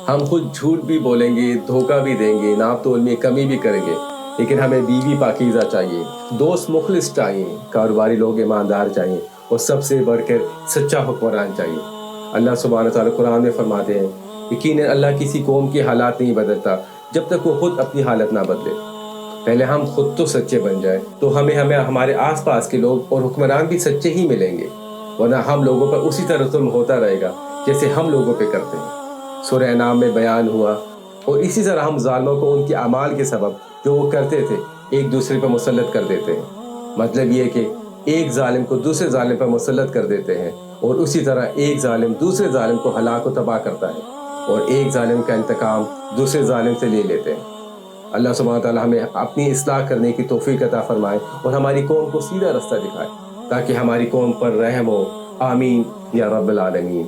ہم خود جھوٹ بھی بولیں گے، دھوکہ بھی دیں گے، ناپ تول میں کمی بھی کریں گے، لیکن ہمیں بیوی پاکیزہ چاہیے، دوست مخلص چاہیے، کاروباری لوگ ایماندار چاہیے، اور سب سے بڑھ کر سچا حکمران چاہیے۔ اللہ سبحانہ تعالیٰ قرآن میں فرماتے ہیں، یقیناً اللہ کسی قوم کے حالات نہیں بدلتا جب تک وہ خود اپنی حالت نہ بدلے۔ پہلے ہم خود تو سچے بن جائیں تو ہمیں ہمارے آس پاس کے لوگ اور حکمران بھی سچے ہی ملیں گے، ورنہ ہم لوگوں پر اسی طرح ظلم ہوتا رہے گا جیسے ہم لوگوں پہ کرتے ہیں۔ سورہ انعام میں بیان ہوا، اور اسی طرح ہم ظالموں کو ان کے اعمال کے سبب جو وہ کرتے تھے ایک دوسرے پر مسلط کر دیتے ہیں۔ مطلب یہ کہ ایک ظالم کو دوسرے ظالم پر مسلط کر دیتے ہیں، اور اسی طرح ایک ظالم دوسرے ظالم کو ہلاک و تباہ کرتا ہے، اور ایک ظالم کا انتقام دوسرے ظالم سے لے لیتے ہیں۔ اللہ سبحانہ تعالیٰ ہمیں اپنی اصلاح کرنے کی توفیق عطا فرمائے اور ہماری قوم کو سیدھا رستہ دکھائے تاکہ ہماری قوم پر رحم ہو۔ آمین یا رب العالمین۔